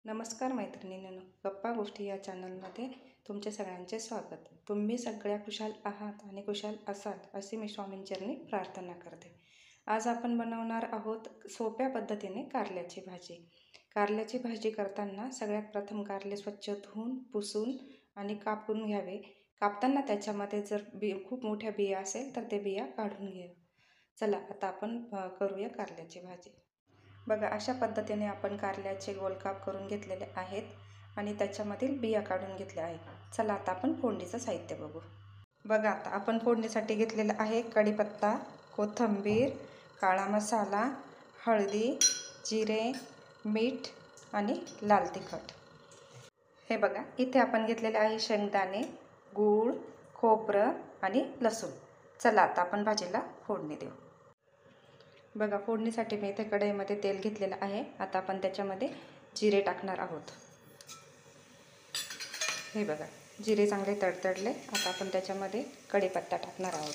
नमस्कार मैत्रिणींनो, गप्पा गोष्टी या चॅनलमध्ये तुमचे सगळ्यांचे स्वागत. तुम्ही सगळ्या कुशाल आहात आणि कुशाल असाल अशी मी स्वामींचरणी प्रार्थना करते. आज आपण बनवणार आहोत सोप्या पद्धतीने कारल्याची भाजी. कारल्याची भाजी करताना सगळ्यात प्रथम कारले स्वच्छ धुवून पुसून आणि कापून घ्यावे. कापताना त्याच्यामध्ये जर खूप मोठ्या बिया असेल तर ते बिया काढून घ्या. चला आता आपण करूया कारल्याची भाजी. बघा, अशा पद्धतीने आपण कारल्याचे गोलकाप करून घेतलेले आहेत आणि त्याच्यामधील बिया काढून घेतल्या आहेत. चला आता आपण फोडणीचं साहित्य बघू. बघा, आता आपण फोडणीसाठी घेतलेलं आहे कढीपत्ता, कोथिंबीर, काळा मसाला, हळदी, जिरे, मीठ आणि लाल तिखट. हे बघा, इथे आपण घेतलेले आहे शेंगदाणे, गूळ, खोबरं आणि लसूण. चला आता आपण भाजीला फोडणी देऊ. बघा, फोडणीसाठी मी इथे कढईमध्ये तेल घेतलेलं आहे. आता आपण त्याच्यामध्ये जिरे टाकणार आहोत. हे बघा, जिरे चांगले तडतडले. आता आपण त्याच्यामध्ये कढीपत्ता टाकणार आहोत.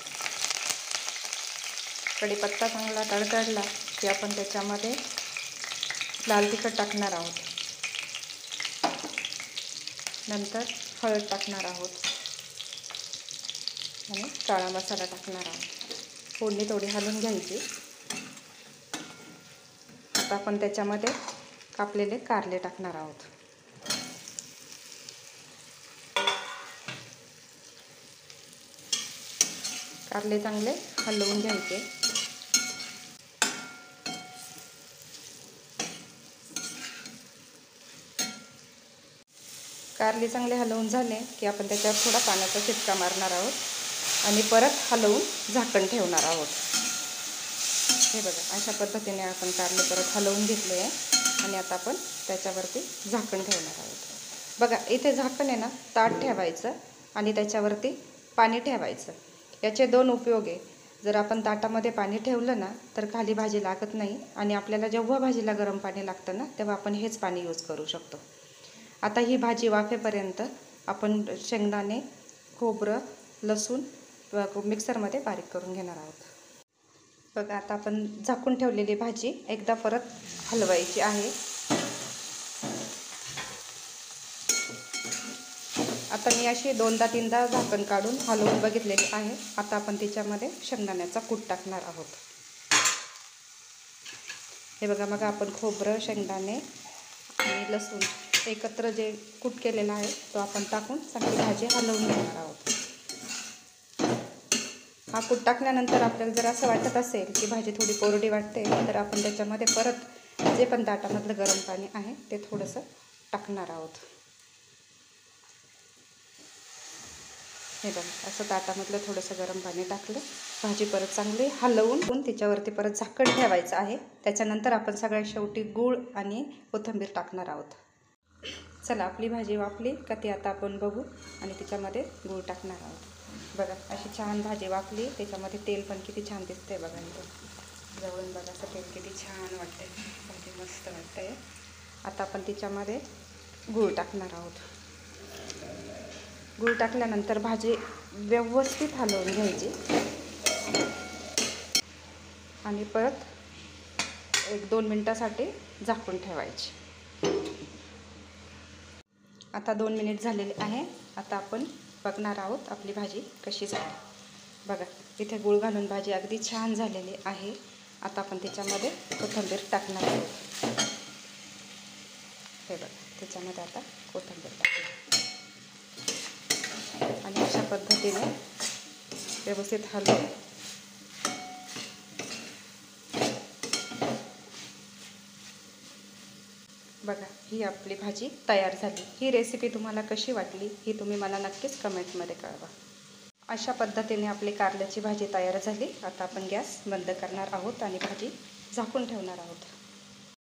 कढीपत्ता चांगला तडतडला की आपण त्याच्यामध्ये लाल तिखट टाकणार आहोत. नंतर हळद टाकणार आहोत आणि काळा मसाला टाकणार आहोत. फोडणी थोडी हलवून घ्यायची. आता आपण त्याच्यामध्ये कापलेले कारले टाकणार आहोत. कारले चांगले हलवून घ्यायचे. कारले चांगले हलवून झाले की आपण त्याच्यावर थोडा पाण्याचा शिपका मारणार आहोत आणि परत हलवून झाकण ठेवणार आहोत. हे बघा, अशा पद्धतीने आपण कारले परत हलवून घेतले आहे आणि आता आपण त्याच्यावरती झाकण ठेवणार आहोत. बघा, इथे झाकण आहे ना, ताट ठेवायचं आणि त्याच्यावरती पाणी ठेवायचं. याचे दोन उपयोग आहे. जर आपण ताटामध्ये पाणी ठेवलं ना तर खाली भाजी लागत नाही आणि आपल्याला जेव्हा भाजीला गरम पाणी लागतं ना तेव्हा आपण हेच पाणी यूज करू शकतो. आता ही भाजी वाफेपर्यंत आपण शेंगदाणे, खोबरं, लसूण मिक्सरमध्ये बारीक करून घेणार आहोत. बघा, आता आपण झाकून ठेवलेली भाजी एकदा परत हलवायची आहे. आता मी अशी दोनदा तीनदा झाकण काढून हलवून बघितलेली आहे. आता आपण त्याच्यामध्ये शेंगदाण्याचा कूट टाकणार आहोत. हे बघा, मग आपण खोबरं, शेंगदाणे आणि लसूण एकत्र जे कूट केलेला आहे तो आपण टाकून चांगली भाजी हलवून घेणार आहोत. हा कूट टाकल्यानंतर आपल्याला जर असं वाटत असेल की भाजी थोडी कोरडी वाटते तर आपण त्याच्यामध्ये परत जे पण ताटामधलं गरम पाणी आहे ते थोडंसं टाकणार आहोत. हे बघा, असं ताटामधलं थोडंसं गरम पाणी टाकलं. भाजी परत चांगली हलवून त्याच्यावरती परत झाकण ठेवायचं आहे. त्याच्यानंतर आपण सगळ्यात शेवटी गूळ आणि कोथिंबीर टाकणार आहोत. चला, आपली भाजी वाफली का ती आता आपण बघू आणि त्याच्यामध्ये गूळ टाकणार आहोत. बघा, अशी छान भाजी वाफली. त्याच्यामध्ये तेल पण किती छान दिसतंय बघा. इथं जवळून बघा, असं तेल किती छान वाटतंय. भाजी मस्त वाटतंय. आता आपण त्याच्यामध्ये गूळ टाकणार आहोत. गूळ टाकल्यानंतर भाजी व्यवस्थित हलवून घ्यायची आणि परत 1-2 मिनटासाठी झाकून ठेवायची. आता 2 मिनिट झालेले आहे. आता आपण बघणार आहोत आपली भाजी कशी झाली. बघा, इथे गूळ घालून भाजी अगदी छान झालेली आहे. आता आपण त्याच्यामध्ये कोथिंबीर टाकणार आहोत. हे बघा, त्याच्यामध्ये आता कोथिंबीर टाकली आणि अशा पद्धतीने व्यवस्थित हलवून बघा, ही आपली भाजी तयार झाली. ही रेसिपी तुम्हाला कशी वाटली ही तुम्ही मला नक्कीच कमेंटमध्ये कळवा. अशा पद्धतीने आपली कारल्याची भाजी तयार झाली. आता आपण गॅस बंद करणार आहोत आणि भाजी झाकून ठेवणार आहोत.